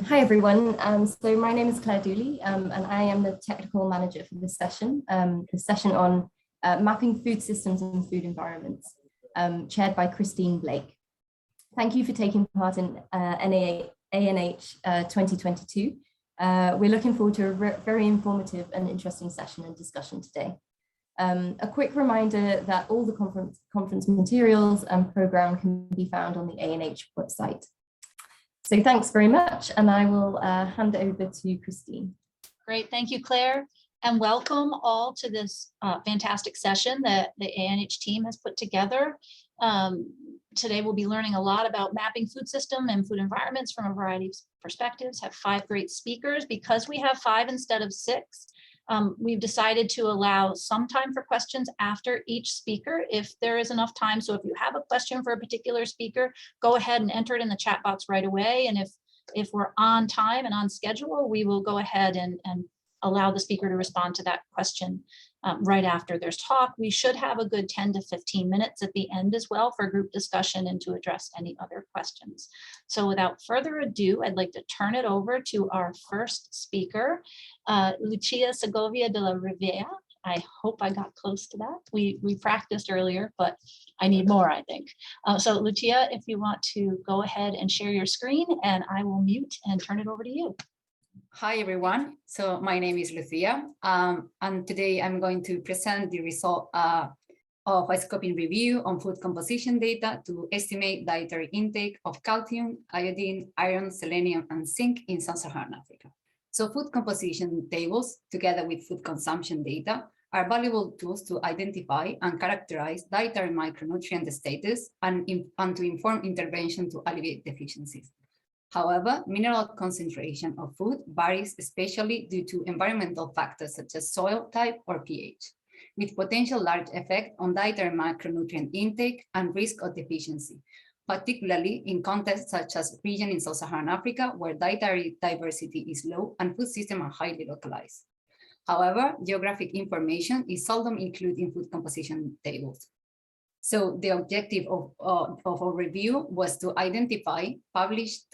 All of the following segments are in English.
Hi everyone, so my name is Claire Dooley and I am the technical manager for this session, on mapping food systems and food environments, chaired by Christine Blake. Thank you for taking part in ANH2022. We're looking forward to a very informative and interesting session and discussion today. A quick reminder that all the conference materials and program can be found on the ANH website. So thanks very much, and I will hand it over to Christine. Great, thank you, Claire, and welcome all to this fantastic session that the ANH team has put together. Today we'll be learning a lot about mapping food system and food environments from a variety of perspectives. Have 5 great speakers. Because we have 5 instead of 6, we've decided to allow some time for questions after each speaker if there is enough time. So if you have a question for a particular speaker, go ahead and enter it in the chat box right away. And if we're on time and on schedule, we will go ahead and allow the speaker to respond to that question right after their talk. We should have a good 10 to 15 minutes at the end as well for group discussion and to address any other questions. So without further ado, I'd like to turn it over to our first speaker, Lucia Segovia de la Rivera. I hope I got close to that. We practiced earlier, but I need more, I think. So Lucia, if you want to go ahead and share your screen, and I will mute and turn it over to you. Hi, everyone. So my name is Lucia, and today I'm going to present the result of a scoping review on food composition data to estimate dietary intake of calcium, iodine, iron, selenium, and zinc in Sub-Saharan Africa. So food composition tables, together with food consumption data, are valuable tools to identify and characterize dietary micronutrient status and to inform intervention to alleviate deficiencies. However, mineral concentration of food varies, especially due to environmental factors such as soil type or pH, with potential large effect on dietary macronutrient intake and risk of deficiency, particularly in contexts such as region in Sub-Saharan Africa, where dietary diversity is low and food systems are highly localized. However, geographic information is seldom included in food composition tables. So the objective of our review was to identify published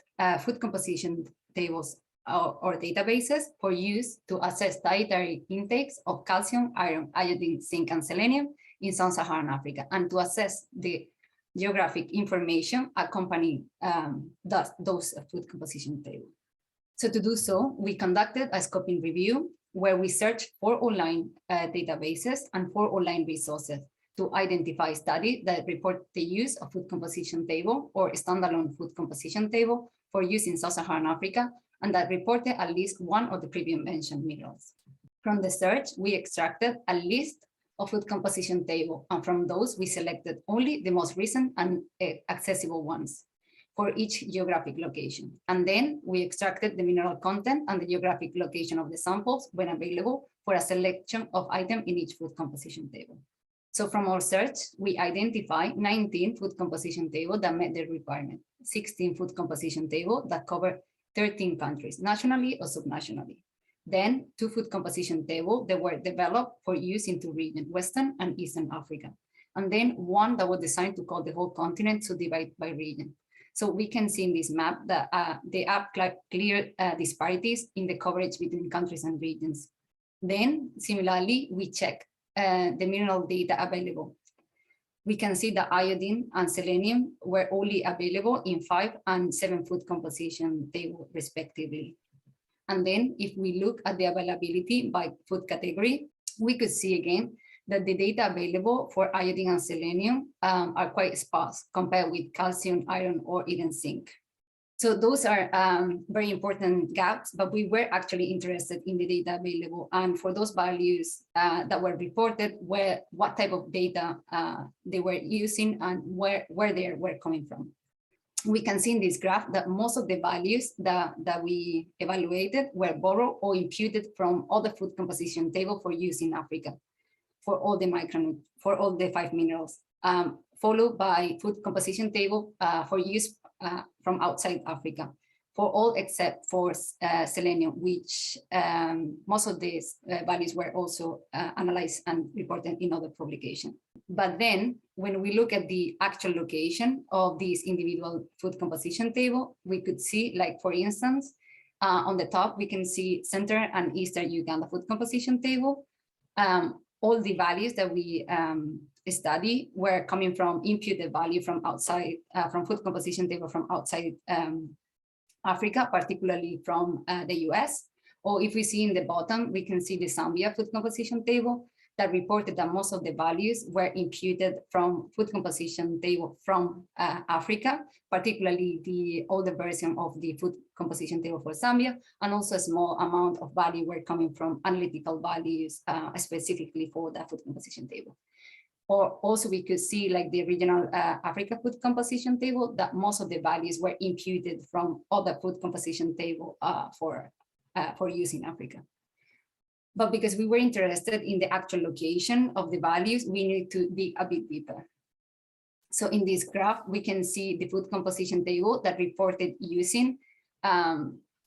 food composition tables or databases for use to assess dietary intakes of calcium, iron, iodine, zinc, and selenium in Sub-Saharan Africa, and to assess the geographic information accompanying those food composition tables. So to do so, we conducted a scoping review where we searched 4 online databases and 4 online resources to identify studies that report the use of food composition table or standalone food composition table for use in Sub-Saharan Africa, and that reported at least one of the previously mentioned minerals. From the search, we extracted a list of food composition table, and from those, we selected only the most recent and accessible ones for each geographic location. And then we extracted the mineral content and the geographic location of the samples when available for a selection of items in each food composition table. So from our search, we identified 19 food composition tables that met the requirement, 16 food composition tables that cover 13 countries, nationally or subnationally. Then 2 food composition tables that were developed for use into region, Western and Eastern Africa. And then 1 that was designed to cover the whole continent to divide by region. So we can see in this map that they have clear disparities in the coverage between countries and regions. Then similarly, we check the mineral data available. We can see that iodine and selenium were only available in 5 and 7 food composition tables respectively. And then if we look at the availability by food category, we could see again that the data available for iodine and selenium are quite sparse compared with calcium, iron, or even zinc. So those are very important gaps, but we were actually interested in the data available. And for those values that were reported, what type of data they were using and where they were coming from. We can see in this graph that most of the values that we evaluated were borrowed or imputed from other food composition table for use in Africa for all the 5 minerals, followed by food composition table for use from outside Africa, for all except for selenium, which most of these values were also analyzed and reported in other publications. But then when we look at the actual location of these individual food composition table, we could see, like, for instance, On the top, we can see Central and Eastern Uganda food composition table. All the values that we study were coming from imputed value from outside, from food composition table from outside Africa, particularly from the US. Or if we see in the bottom, we can see the Zambia food composition table that reported that most of the values were imputed from food composition table from Africa, particularly the older version of the food composition table for Zambia, and also a small amount of value were coming from analytical values specifically for the food composition table. Or also we could see like the regional Africa food composition table that most of the values were imputed from other food composition table for use in Africa. But because we were interested in the actual location of the values, we need to dig a bit deeper. So in this graph, we can see the food composition table that reported using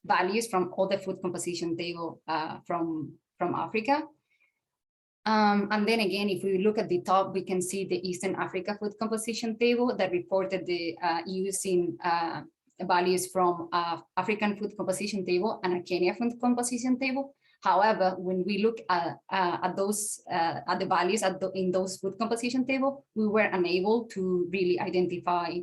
values from other food composition table from Africa. And then again, if we look at the top, we can see the Eastern Africa food composition table that reported the using values from African food composition table and a Kenya food composition table. However, when we look at the values in those food composition table, we were unable to really identify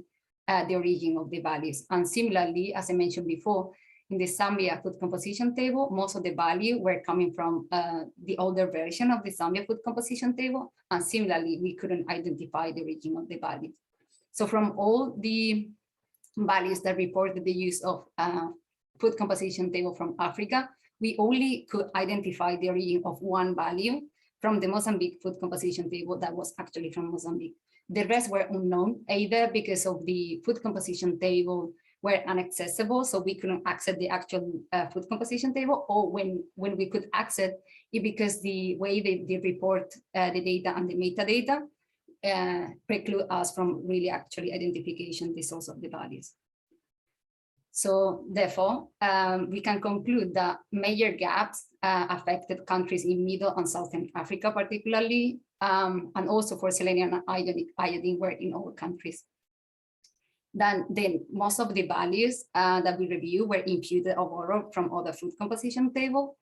the origin of the values. And similarly, as I mentioned before, in the Zambia food composition table, most of the value were coming from the older version of the Zambia food composition table. And similarly, we couldn't identify the origin of the values. So from all the values that reported the use of food composition table from Africa, we only could identify the origin of one value from the Mozambique food composition table that was actually from Mozambique. The rest were unknown, either because of the food composition table were inaccessible, so we couldn't access the actual food composition table, or when we could access it because the way they report the data and the metadata preclude us from really actually identification the source of the values. So therefore, we can conclude that major gaps affected countries in Middle and Southern Africa particularly, and also for selenium and iodine were in all countries. Then most of the values that we review were imputed overall from other food composition table.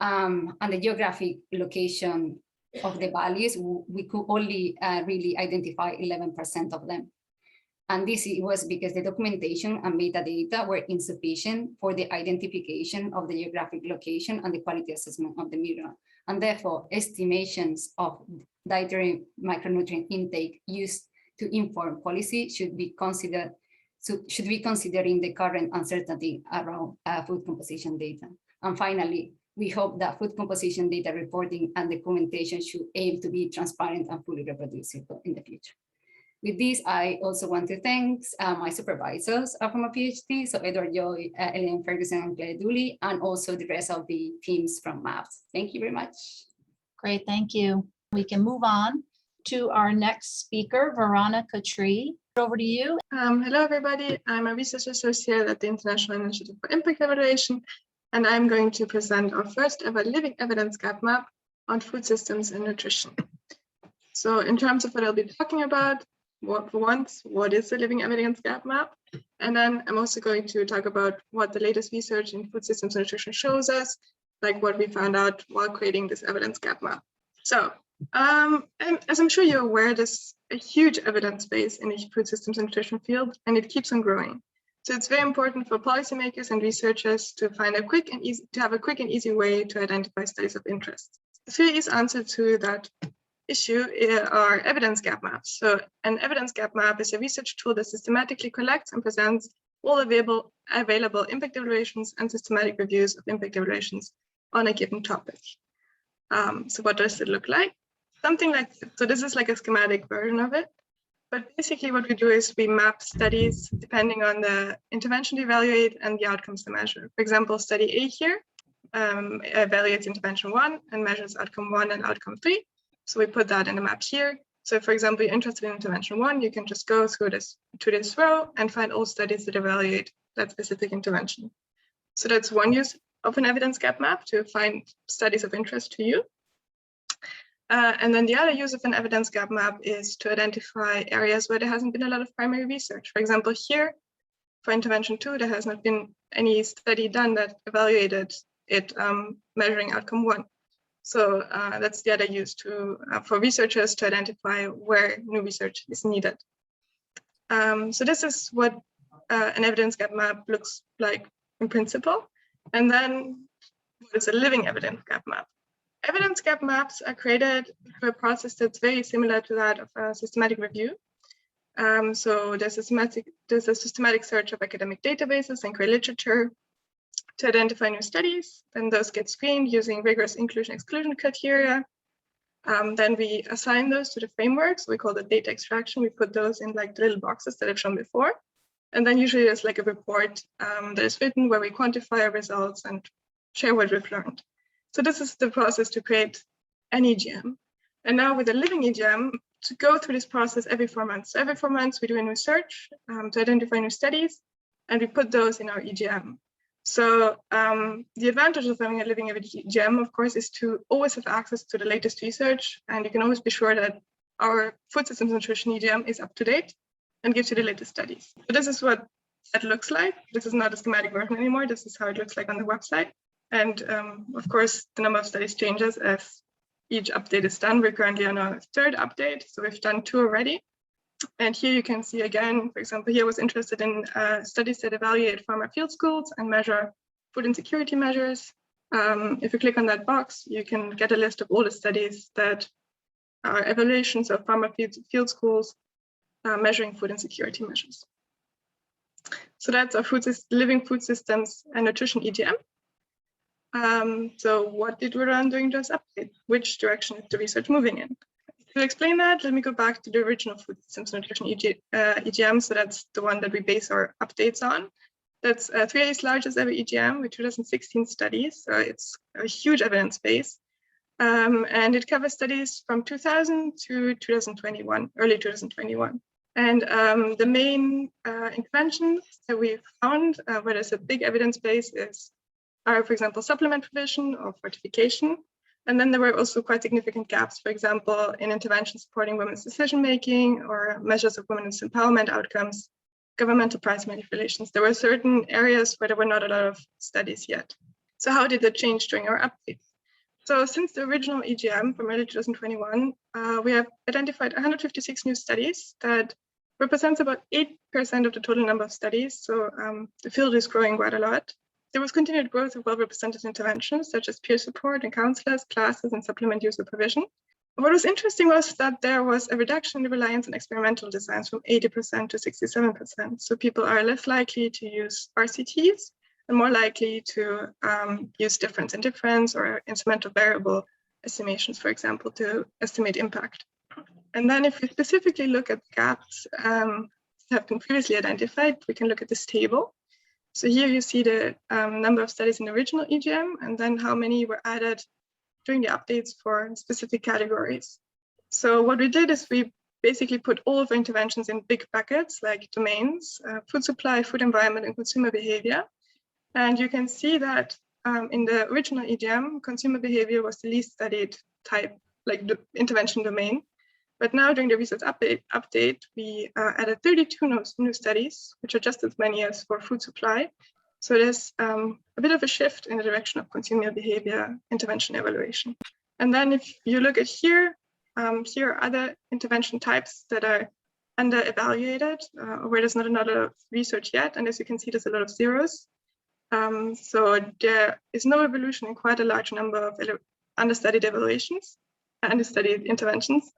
And the geographic location of the values, we could only really identify 11% of them. And this was because the documentation and metadata were insufficient for the identification of the geographic location and the quality assessment of the mineral. And therefore, estimations of dietary micronutrient intake used to inform policy should be considered, considering the current uncertainty around food composition data. And finally, we hope that food composition data reporting and documentation should aim to be transparent and fully reproducible in the future. With this, I also want to thank my supervisors from a PhD, so Edward Joy, Ellen Ferguson, and Claire Dooley, and also the rest of the teams from MAPS. Thank you very much. Great, thank you. We can move on to our next speaker, Veronica Tree. Over to you. Hello, everybody. I'm a research associate at the International Initiative for Impact Evaluation, and I'm going to present our first ever living evidence gap map on food systems and nutrition. So in terms of what I'll be talking about, what is the living evidence gap map? And then I'm also going to talk about what the latest research in food systems and nutrition shows us, like what we found out while creating this evidence gap map. So and as I'm sure you're aware, there's a huge evidence base in the food systems and nutrition field, and it keeps on growing. So it's very important for policymakers and researchers to find a quick and easy way to identify studies of interest. The serious answer to that issue are evidence gap maps. So an evidence gap map is a research tool that systematically collects and presents all available impact evaluations and systematic reviews of impact evaluations on a given topic. So what does it look like? Something like, so this is like a schematic version of it. But basically what we do is we map studies depending on the intervention to evaluate and the outcomes to measure. For example, study A here evaluates intervention 1 and measures outcome 1 and outcome 3. So we put that in the map here. So for example, you're interested in intervention 1, you can just go through this row and find all studies that evaluate that specific intervention. So that's one use of an evidence gap map, to find studies of interest to you. And then the other use of an evidence gap map is to identify areas where there hasn't been a lot of primary research. For example, here, for intervention 2, there has not been any study done that evaluated it measuring outcome 1. So that's data used for researchers to identify where new research is needed. So this is what an evidence gap map looks like in principle. And then what is a living evidence gap map? Evidence gap maps are created for a process that's very similar to that of a systematic review. So there's a systematic search of academic databases and query literature to identify new studies. Then those get screened using rigorous inclusion-exclusion criteria. Then we assign those to the frameworks. We call it data extraction. We put those in like the little boxes that I've shown before. And then usually there's like a report that is written where we quantify our results and share what we've learned. So this is the process to create an EGM. And now with a living EGM, to go through this process every 4 months. So every 4 months, we do a new search to identify new studies, and we put those in our EGM. So the advantage of having a living EGM, of course, is to always have access to the latest research, and you can always be sure that our food systems nutrition EGM is up to date and gives you the latest studies. So this is what that looks like. This is not a schematic version anymore. This is how it looks like on the website. And of course, the number of studies changes as each update is done. We're currently on our 3rd update, so we've done 2 already. And here you can see again, for example, here I was interested in studies that evaluate farmer field schools and measure food insecurity measures. If you click on that box, you can get a list of all the studies that are evaluations of farmer field schools measuring food insecurity measures. So that's our living food systems and nutrition EGM. So what did we run during this update? Which direction is the research moving in? To explain that, let me go back to the original food systems nutrition EGM. So that's the one that we base our updates on. That's 3A's largest ever EGM with 2016 studies. So it's a huge evidence base. And it covers studies from 2000 to 2021, early 2021. And the main interventions that we found where there's a big evidence base are, for example, supplement provision or fortification. And then there were also quite significant gaps, for example, in interventions supporting women's decision-making or measures of women's empowerment outcomes, governmental price manipulations. There were certain areas where there were not a lot of studies yet. So how did that change during our updates? So since the original EGM from early 2021, we have identified 156 new studies that represents about 8% of the total number of studies. So the field is growing quite a lot. There was continued growth of well-represented interventions, such as peer support and counselors, classes, and supplement use supervision. What was interesting was that there was a reduction in the reliance on experimental designs from 80% to 67%. So people are less likely to use RCTs and more likely to use difference in difference or instrumental variable estimations, for example, to estimate impact. And then if we specifically look at gaps that have been previously identified, we can look at this table. So here you see the number of studies in the original EGM and then how many were added during the updates for specific categories. So what we did is we basically put all of our interventions in big buckets like domains, food supply, food environment, and consumer behavior. And you can see that in the original EGM, consumer behavior was the least studied type, like the intervention domain. But now during the research update, we added 32 new studies, which are just as many as for food supply. So there's a bit of a shift in the direction of consumer behavior intervention evaluation. And then if you look at here, here are other intervention types that are under evaluated, where there's not a lot of research yet. And as you can see, there's a lot of zeros. So there is no evolution in quite a large number of understudied evaluations, understudied interventions.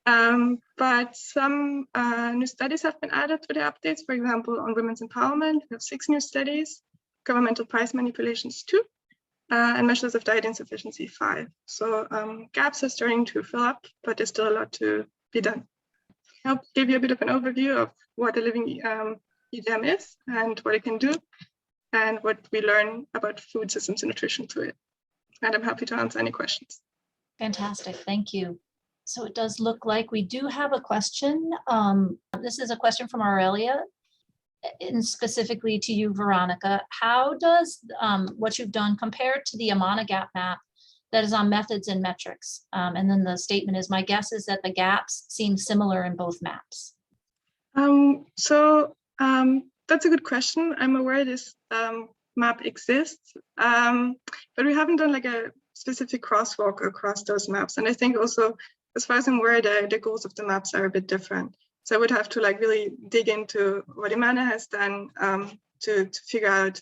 But some new studies have been added to the updates. For example, on women's empowerment, we have 6 new studies, governmental price manipulations 2, and measures of diet insufficiency 5. So gaps are starting to fill up, but there's still a lot to be done. I hope to give you a bit of an overview of what a living EGM is and what it can do, and what we learn about food systems and nutrition through it. And I'm happy to answer any questions. Fantastic, thank you. So it does look like we do have a question. This is a question from Aurelia, and specifically to you, Veronica. How does what you've done compare to the Amana gap map that is on methods and metrics? And then the statement is, my guess is that the gaps seem similar in both maps. The that's a good question. I'm aware this map exists, but we haven't done like a specific crosswalk across those maps. And I think also, as far as I'm aware, the goals of the maps are a bit different. So I would have to like really dig into what Imana has done to figure out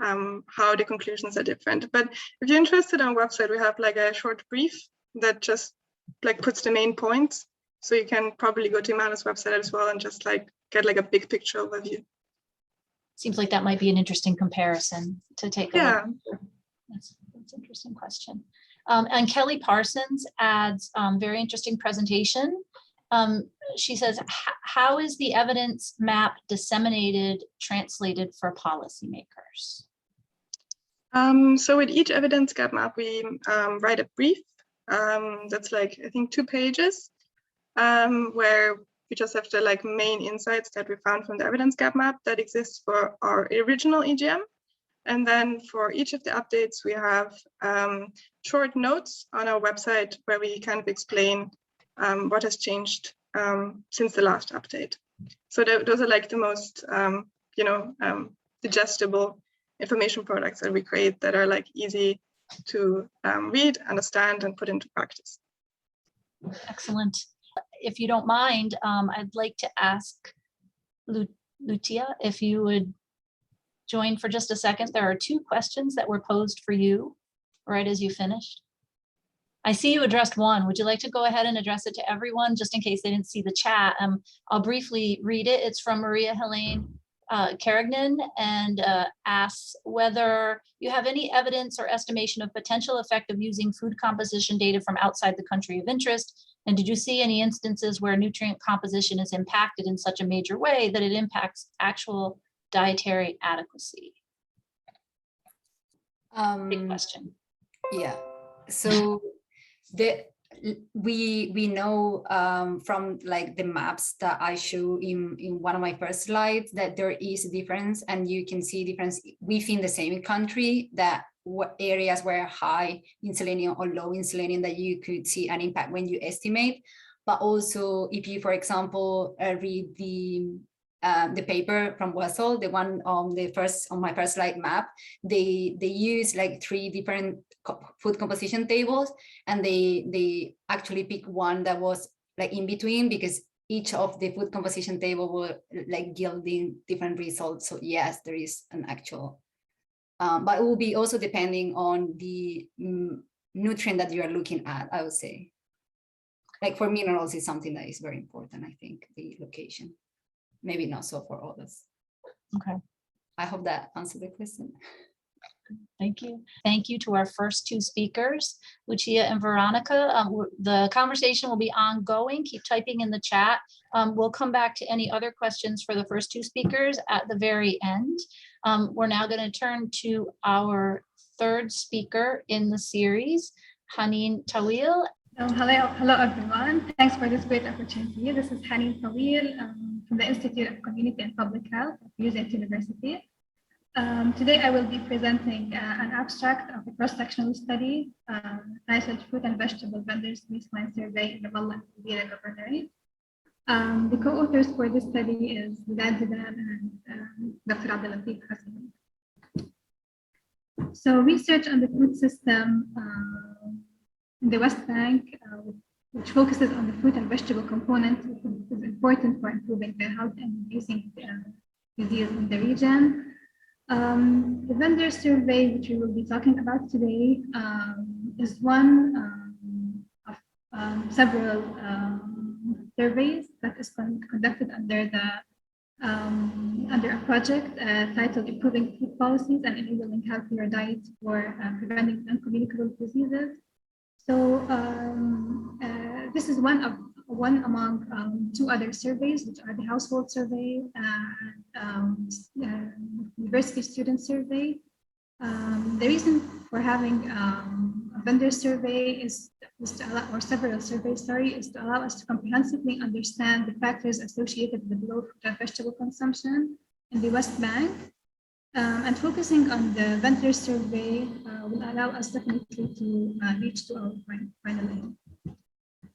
how the conclusions are different. But if you're interested on our website, we have like a short brief that just like puts the main points. So you can probably go to Imana's website as well and just like get like a big picture overview. Seems like that might be an interesting comparison to take a look. That's an interesting question. And Kelly Parsons adds very interesting presentation. She says, how is the evidence map disseminated, translated for policymakers? So with each evidence gap map, we write a brief that's like, I think 2 pages, where we just have the like main insights that we found from the evidence gap map that exists for our original EGM. And then for each of the updates, we have short notes on our website where we kind of explain what has changed since the last update. So those are like the most, digestible information products that we create that are like easy to read, understand, and put into practice. Excellent. If you don't mind, I'd like to ask Lucia if you would join for just a second. There are 2 questions that were posed for you right as you finished. I see you addressed one. Would you like to go ahead and address it to everyone, just in case they didn't see the chat? I'll briefly read it. It's from Maria Helene Carignan, and asks whether you have any evidence or estimation of potential effect of using food composition data from outside the country of interest. And did you see any instances where nutrient composition is impacted in such a major way that it impacts actual dietary adequacy? Big question. Yeah, so we know from like the maps that I show in one of my first slides that there is a difference, and you can see difference within the same country, that what areas were high in selenium or low in selenium, that you could see an impact when you estimate. But also if you, for example, read the paper from Wessel, the one on my first slide map, they use like 3 different food composition tables, and they actually pick one that was like in between, because each of the food composition table were like yielding different results. So yes, there is an actual, but it will be also depending on the nutrient that you are looking at, I would say. Like for minerals is something that is very important, I think, the location. Maybe not so for others. Okay. I hope that answered the question. Thank you. Thank you to our first 2 speakers, Lucia and Veronica. The conversation will be ongoing. Keep typing in the chat. We'll come back to any other questions for the first 2 speakers at the very end. We're now going to turn to our 3rd speaker in the series, Haneen Tawil. Hello everyone. Thanks for this great opportunity. This is Haneen Tawil from the Institute of Community and Public Health at USAID University. Today I will be presenting an abstract of a cross-sectional study titled Fruit and Vegetable Vendors Baseline Survey in Ramallah and Rivera Governorate. The co-authors for this study is Bilal Zidan and Dr. Abdelatif Hassan. So research on the food system in the West Bank, which focuses on the fruit and vegetable component, is important for improving the health and reducing disease in the region. The vendor survey, which we will be talking about today, is one of several surveys that is conducted under a project titled Improving Food Policies and Enabling Healthier Diets for Preventing Non-Communicable Diseases. So this is one among 2 other surveys, which are the household survey and university student survey. The reason for having a vendor survey is to allow, or several surveys, is to allow us to comprehensively understand the factors associated with low fruit and vegetable consumption in the West Bank. And focusing on the vendor survey will allow us definitely to reach to our final aim.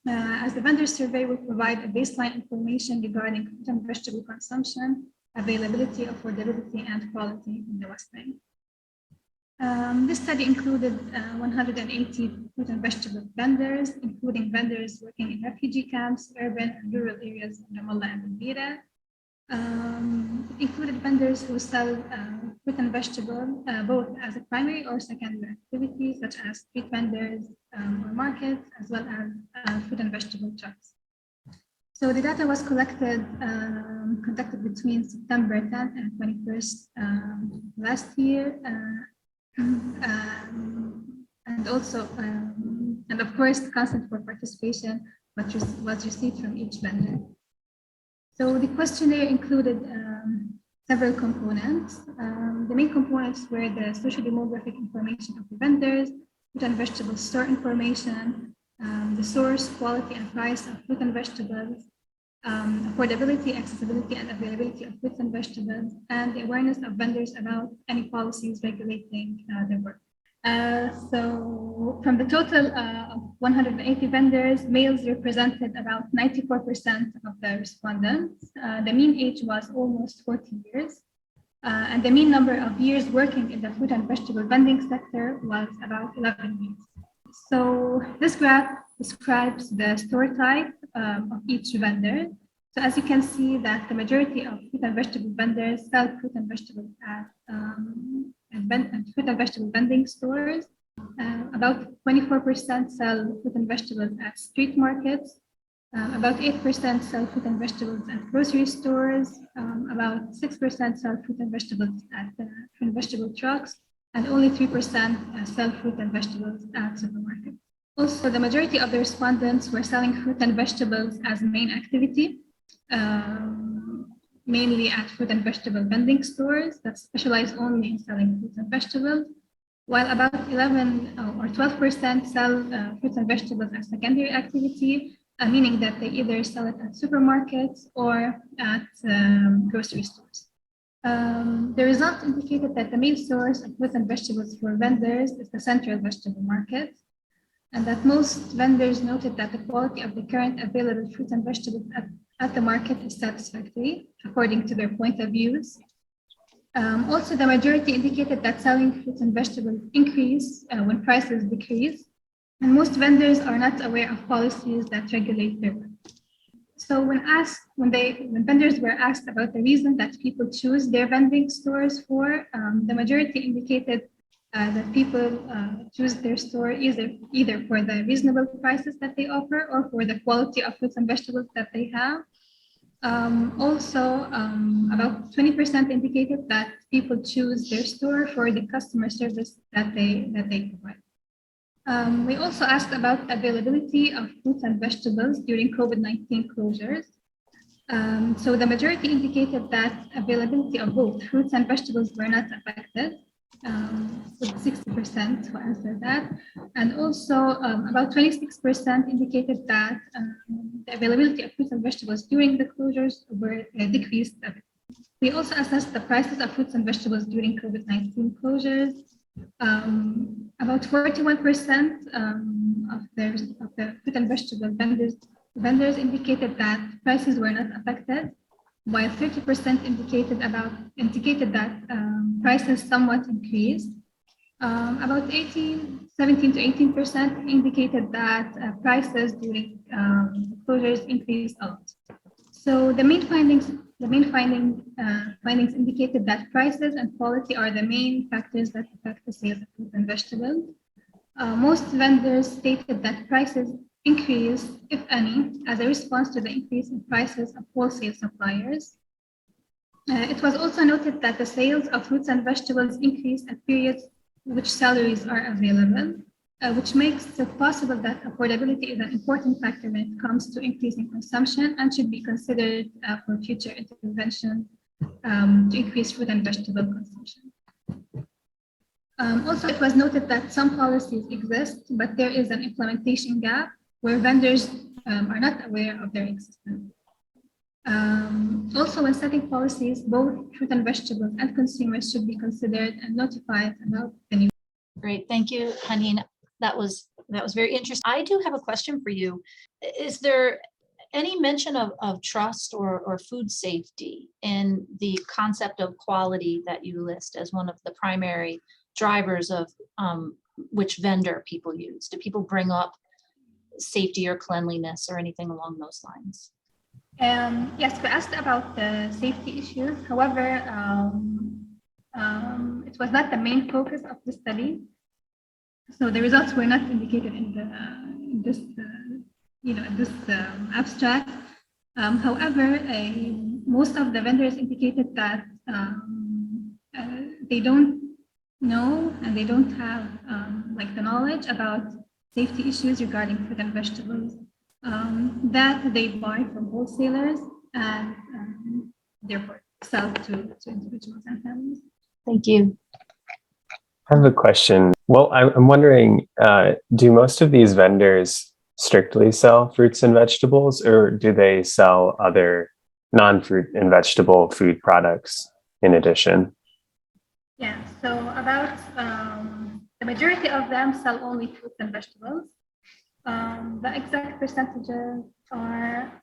As the vendor survey will provide a baseline information regarding fruit and vegetable consumption availability, affordability, and quality in the West Bank. This study included 180 fruit and vegetable vendors, including vendors working in refugee camps, urban and rural areas in Ramallah and Rivera. It included vendors who sell fruit and vegetable both as a primary or secondary activity, such as street vendors or markets, as well as fruit and vegetable trucks. So the data was conducted between September 10th and 21st last year. And also, and of course, the consent for participation was received from each vendor. So the questionnaire included several components. The main components were the socio-demographic information of the vendors, fruit and vegetable store information, the source, quality, and price of fruit and vegetables, affordability, accessibility, and availability of fruits and vegetables, and the awareness of vendors about any policies regulating their work. So from the total of 180 vendors, males represented about 94% of the respondents. The mean age was almost 40 years. And the mean number of years working in the fruit and vegetable vending sector was about 11 years. So this graph describes the store type of each vendor. So as you can see that the majority of fruit and vegetable vendors sell fruit and vegetables at fruit and vegetable vending stores. About 24% sell fruit and vegetables at street markets. About 8% sell fruit and vegetables at grocery stores. About 6% sell fruit and vegetables at fruit and vegetable trucks. And only 3% sell fruit and vegetables at supermarkets. Also, the majority of the respondents were selling fruit and vegetables as a main activity, mainly at fruit and vegetable vending stores that specialize only in selling fruits and vegetables, while about 11 or 12% sell fruits and vegetables as secondary activity, meaning that they either sell it at supermarkets or at grocery stores. The result indicated that the main source of fruits and vegetables for vendors is the central vegetable market, and that most vendors noted that the quality of the current available fruits and vegetables at the market is satisfactory, according to their point of views. Also, the majority indicated that selling fruits and vegetables increase when prices decrease, and most vendors are not aware of policies that regulate their work. So when vendors were asked about the reason that people choose their vending stores for, the majority indicated that people choose their store either for the reasonable prices that they offer or for the quality of fruits and vegetables that they have. Also, about 20% indicated that people choose their store for the customer service that they provide. We also asked about availability of fruits and vegetables during COVID-19 closures. So the majority indicated that availability of both fruits and vegetables were not affected. 60% who answered that. And also about 26% indicated that the availability of fruits and vegetables during the closures were decreased a bit. We also assessed the prices of fruits and vegetables during COVID-19 closures. About 41% of the fruit and vegetable vendors indicated that prices were not affected, while 30% indicated that prices somewhat increased. About 17 to 18% indicated that prices during closures increased a lot. So the main findings indicated that prices and quality are the main factors that affect the sales of fruit and vegetables. Most vendors stated that prices increase, if any, as a response to the increase in prices of wholesale suppliers. It was also noted that the sales of fruits and vegetables increase at periods which salaries are available, which makes it possible that affordability is an important factor when it comes to increasing consumption and should be considered for future intervention to increase fruit and vegetable consumption. Also, it was noted that some policies exist, but there is an implementation gap where vendors are not aware of their existence. Also, when setting policies, both fruit and vegetables and consumers should be considered and notified about the new. Great, thank you, Haneen. That was very interesting. I do have a question for you. Is there any mention of trust or food safety in the concept of quality that you list as one of the primary drivers of which vendor people use? Do people bring up safety or cleanliness or anything along those lines? Yes, we asked about the safety issues. However, it was not the main focus of the study. So the results were not indicated in this abstract. However, most of the vendors indicated that they don't know and they don't have like the knowledge about safety issues regarding fruit and vegetables that they buy from wholesalers and therefore sell to individuals and families. Thank you. I have a question. Well, I'm wondering, do most of these vendors strictly sell fruits and vegetables, or do they sell other non-fruit and vegetable food products in addition? Yeah, so about the majority of them sell only fruits and vegetables. The exact percentages are,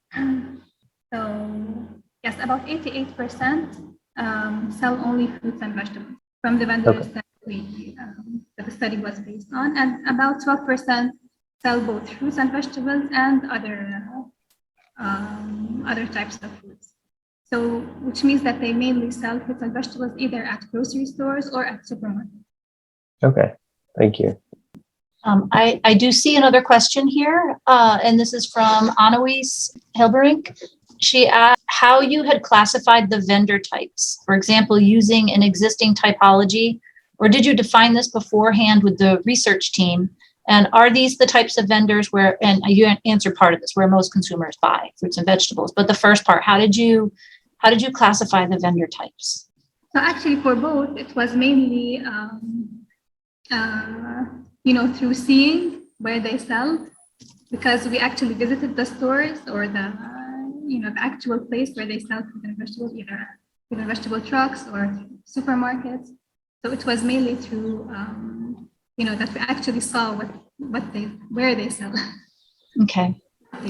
yes, about 88% sell only fruits and vegetables from the vendors that the study was based on, and about 12% sell both fruits and vegetables and other types of foods. So, which means that they mainly sell fruits and vegetables either at grocery stores or at supermarkets. Okay, thank you. I do see another question here, and this is from Anouise Hilberink. She asked how you had classified the vendor types, for example, using an existing typology, or did you define this beforehand with the research team? And are these the types of vendors where, and you answered part of this, where most consumers buy fruits and vegetables, but the first part, how did you classify the vendor types? So actually for both, it was mainly, through seeing where they sell, because we actually visited the stores or the actual place where they sell fruit and vegetables, either fruit and vegetable trucks or supermarkets. So it was mainly through, that we actually saw where they sell. Okay,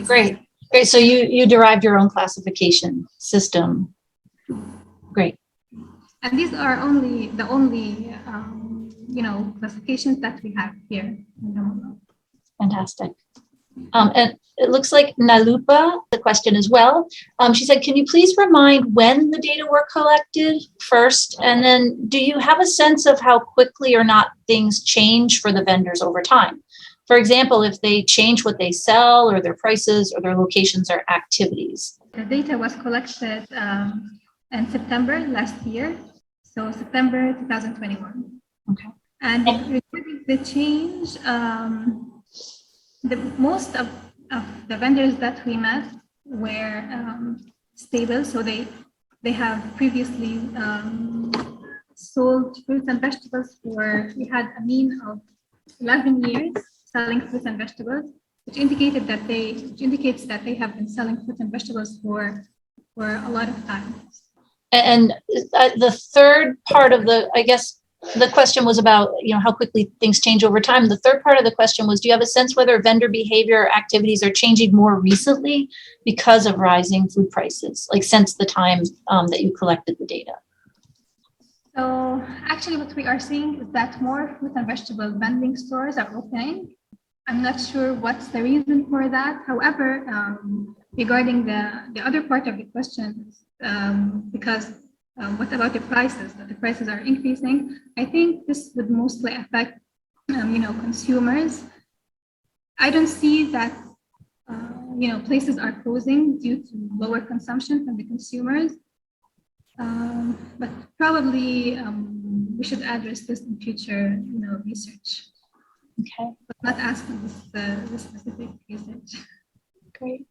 great. Great. So you derived your own classification system. Great. And these are the only classifications that we have here. Fantastic. And it looks like Nalupa, the question as well. She said, can you please remind when the data were collected first? And then do you have a sense of how quickly or not things change for the vendors over time? For example, if they change what they sell or their prices or their locations or activities. The data was collected in September last year. So September 2021. Okay. And regarding the change, most of the vendors that we met were stable. So they have previously sold fruits and vegetables we had a mean of 11 years selling fruits and vegetables, which indicates that they have been selling fruits and vegetables for a lot of time. And the third part of the question was about, how quickly things change over time. The third part of the question was, do you have a sense whether vendor behavior or activities are changing more recently because of rising food prices, like since the time that you collected the data? So actually what we are seeing is that more fruit and vegetable vending stores are opening. I'm not sure what's the reason for that. However, regarding the other part of the question, because what about the prices? That the prices are increasing. I think this would mostly affect, consumers. I don't see that, places are closing due to lower consumption from the consumers. But probably we should address this in future, research. Okay. But not asking this specific research. Great.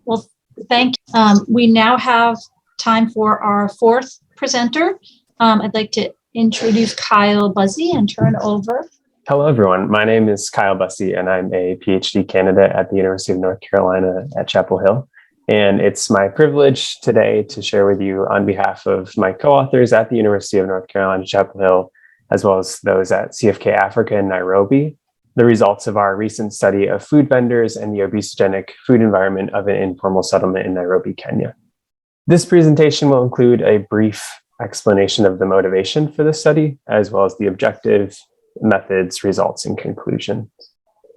Well, thank you. We now have time for our fourth presenter. I'd like to introduce Kyle Buzzy and turn over. Hello, everyone. My name is Kyle Bussey, and I'm a PhD candidate at the University of North Carolina at Chapel Hill. And it's my privilege today to share with you on behalf of my co-authors at the University of North Carolina, Chapel Hill, as well as those at CFK Africa in Nairobi, the results of our recent study of food vendors and the obesogenic food environment of an informal settlement in Nairobi, Kenya. This presentation will include a brief explanation of the motivation for the study, as well as the objective, methods, results, and conclusion.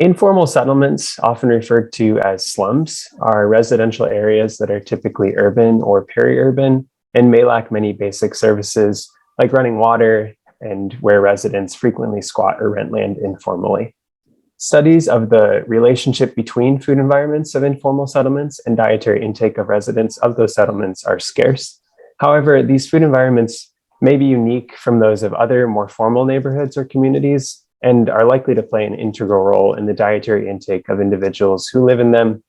Informal settlements, often referred to as slums, are residential areas that are typically urban or peri-urban and may lack many basic services like running water, and where residents frequently squat or rent land informally. Studies of the relationship between food environments of informal settlements and dietary intake of residents of those settlements are scarce. However, these food environments may be unique from those of other more formal neighborhoods or communities and are likely to play an integral role in the dietary intake of individuals who live in them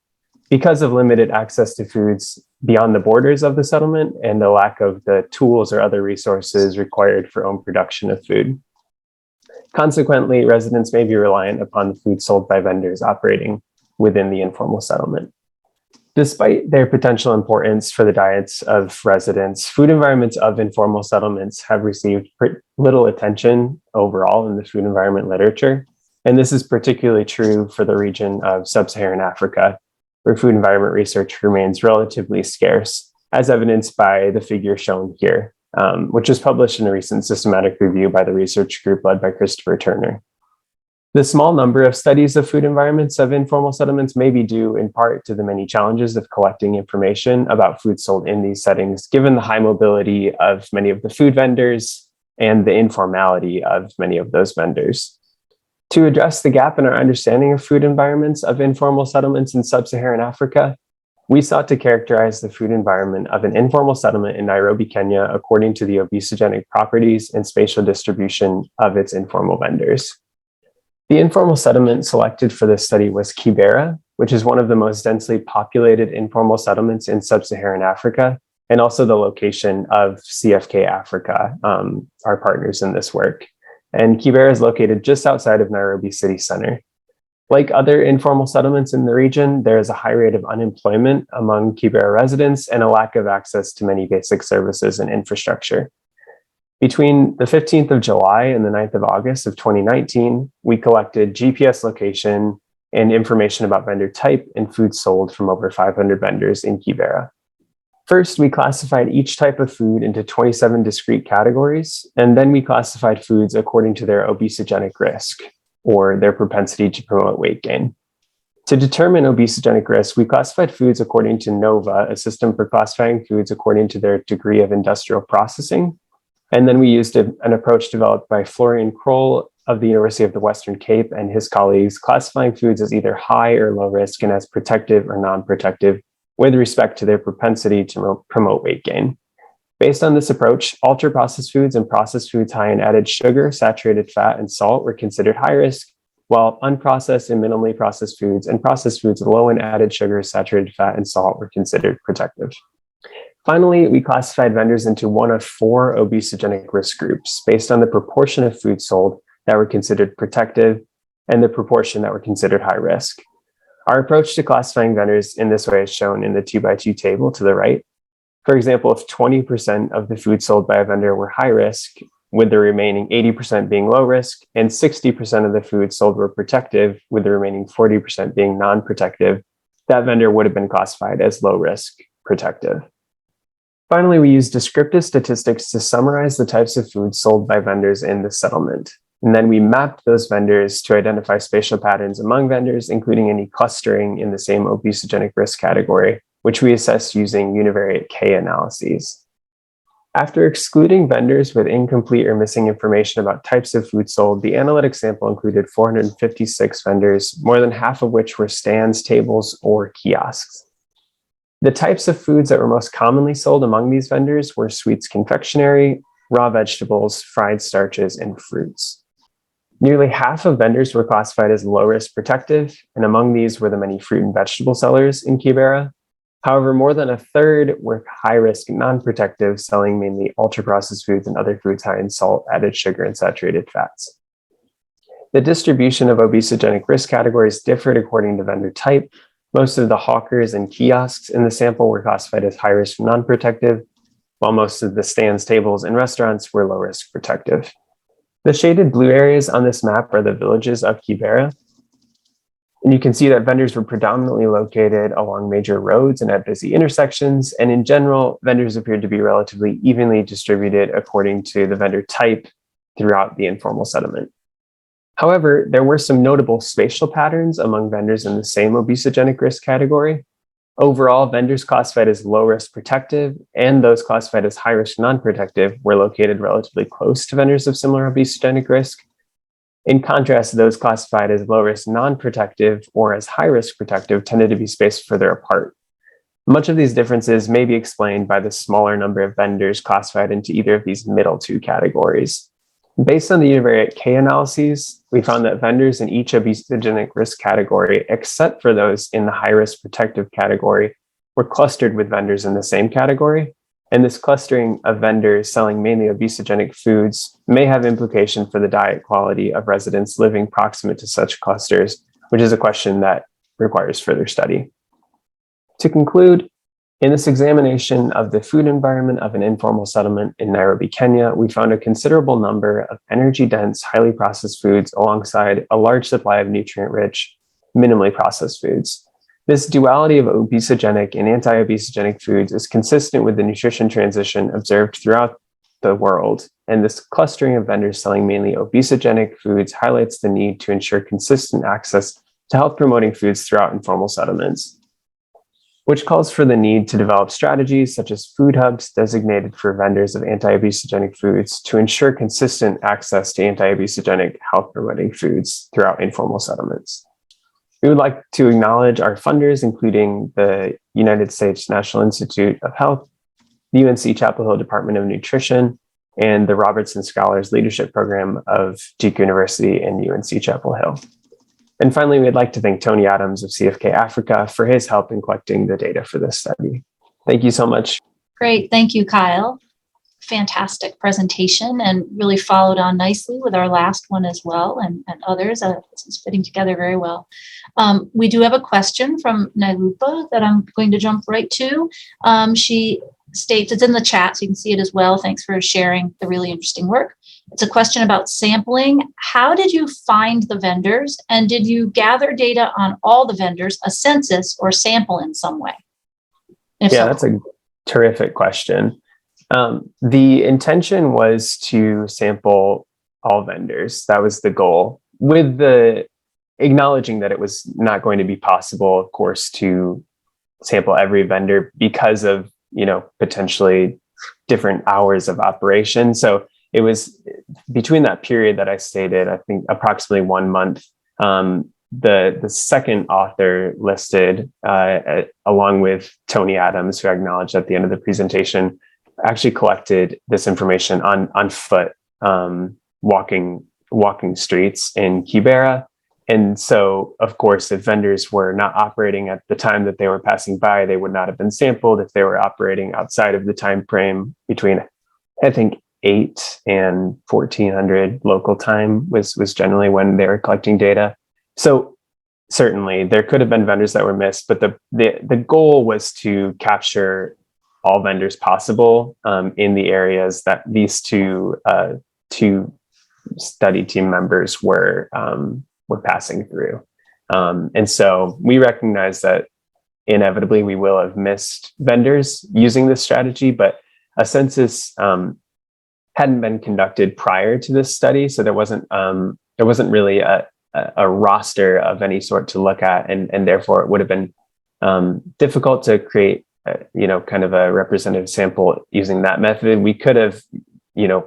because of limited access to foods beyond the borders of the settlement and the lack of the tools or other resources required for own production of food. Consequently, residents may be reliant upon the food sold by vendors operating within the informal settlement. Despite their potential importance for the diets of residents, food environments of informal settlements have received little attention overall in the food environment literature. And this is particularly true for the region of Sub-Saharan Africa, where food environment research remains relatively scarce, as evidenced by the figure shown here, which was published in a recent systematic review by the research group led by Christopher Turner. The small number of studies of food environments of informal settlements may be due in part to the many challenges of collecting information about food sold in these settings, given the high mobility of many of the food vendors and the informality of many of those vendors. To address the gap in our understanding of food environments of informal settlements in Sub-Saharan Africa, we sought to characterize the food environment of an informal settlement in Nairobi, Kenya, according to the obesogenic properties and spatial distribution of its informal vendors. The informal settlement selected for this study was Rivera, which is one of the most densely populated informal settlements in Sub-Saharan Africa, and also the location of CFK Africa, our partners in this work. And Rivera is located just outside of Nairobi city center. Like other informal settlements in the region, there is a high rate of unemployment among Rivera residents and a lack of access to many basic services and infrastructure. Between the 15th of July and the 9th of August of 2019, we collected GPS location and information about vendor type and food sold from over 500 vendors in Rivera. First, we classified each type of food into 27 discrete categories, and then we classified foods according to their obesogenic risk, or their propensity to promote weight gain. To determine obesogenic risk, we classified foods according to NOVA, a system for classifying foods according to their degree of industrial processing. And then we used an approach developed by Florian Kroll of the University of the Western Cape and his colleagues, classifying foods as either high or low risk and as protective or non-protective with respect to their propensity to promote weight gain. Based on this approach, ultra-processed foods and processed foods high in added sugar, saturated fat, and salt were considered high risk, while unprocessed and minimally processed foods and processed foods low in added sugar, saturated fat, and salt were considered protective. Finally, we classified vendors into one of 4 obesogenic risk groups based on the proportion of food sold that were considered protective and the proportion that were considered high risk. Our approach to classifying vendors in this way is shown in the 2x2 table to the right. For example, if 20% of the food sold by a vendor were high risk, with the remaining 80% being low risk, and 60% of the food sold were protective, with the remaining 40% being non-protective, that vendor would have been classified as low risk protective. Finally, we used descriptive statistics to summarize the types of foods sold by vendors in the settlement. And then we mapped those vendors to identify spatial patterns among vendors, including any clustering in the same obesogenic risk category, which we assessed using univariate K analyses. After excluding vendors with incomplete or missing information about types of food sold, the analytic sample included 456 vendors, more than half of which were stands, tables, or kiosks. The types of foods that were most commonly sold among these vendors were sweets confectionery, raw vegetables, fried starches, and fruits. Nearly half of vendors were classified as low-risk protective, and among these were the many fruit and vegetable sellers in Rivera. However, more than a third were high-risk non-protective, selling mainly ultra-processed foods and other foods high in salt, added sugar, and saturated fats. The distribution of obesogenic risk categories differed according to vendor type. Most of the hawkers and kiosks in the sample were classified as high-risk non-protective, while most of the stands, tables, and restaurants were low-risk protective. The shaded blue areas on this map are the villages of Rivera. And you can see that vendors were predominantly located along major roads and at busy intersections. And in general, vendors appeared to be relatively evenly distributed according to the vendor type throughout the informal settlement. However, there were some notable spatial patterns among vendors in the same obesogenic risk category. Overall, vendors classified as low risk protective and those classified as high risk non-protective were located relatively close to vendors of similar obesogenic risk. In contrast, those classified as low risk non-protective or as high risk protective tended to be spaced further apart. Much of these differences may be explained by the smaller number of vendors classified into either of these middle two categories. Based on the univariate K analyses, we found that vendors in each obesogenic risk category, except for those in the high risk protective category, were clustered with vendors in the same category. And this clustering of vendors selling mainly obesogenic foods may have implication for the diet quality of residents living proximate to such clusters, which is a question that requires further study. To conclude, in this examination of the food environment of an informal settlement in Nairobi, Kenya, we found a considerable number of energy-dense, highly processed foods alongside a large supply of nutrient-rich, minimally processed foods. This duality of obesogenic and anti-obesogenic foods is consistent with the nutrition transition observed throughout the world, and this clustering of vendors selling mainly obesogenic foods highlights the need to ensure consistent access to health-promoting foods throughout informal settlements, which calls for the need to develop strategies such as food hubs designated for vendors of anti-obesogenic foods to ensure consistent access to anti-obesogenic health-promoting foods throughout informal settlements. We would like to acknowledge our funders, including the United States National Institute of Health, the UNC Chapel Hill Department of Nutrition, and the Robertson Scholars Leadership Program of Duke University and UNC Chapel Hill. And finally, we'd like to thank Tony Adams of CFK Africa for his help in collecting the data for this study. Thank you so much. Great. Thank you, Kyle. Fantastic presentation and really followed on nicely with our last one as well and others. This is fitting together very well. We do have a question from Nailupa that I'm going to jump right to. She states, it's in the chat so you can see it as well. Thanks for sharing the really interesting work. It's a question about sampling. How did you find the vendors, and did you gather data on all the vendors, a census, or sample in some way? That's a terrific question. The intention was to sample all vendors. That was the goal, with the acknowledging that it was not going to be possible, of course, to sample every vendor because of, potentially different hours of operation. So it was between that period that I stated, I think approximately 1 month. The second author listed, along with Tony Adams, who I acknowledged at the end of the presentation, actually collected this information on foot, walking streets in Rivera. And so, of course, if vendors were not operating at the time that they were passing by, they would not have been sampled. If they were operating outside of the time frame between, I think, 8 and 1400 local time was generally when they were collecting data. So certainly there could have been vendors that were missed, but the goal was to capture all vendors possible in the areas that these two study team members were passing through. And so we recognize that inevitably we will have missed vendors using this strategy, but a census hadn't been conducted prior to this study. So there wasn't really a roster of any sort to look at. And therefore it would have been difficult to create kind of a representative sample using that method. We could have,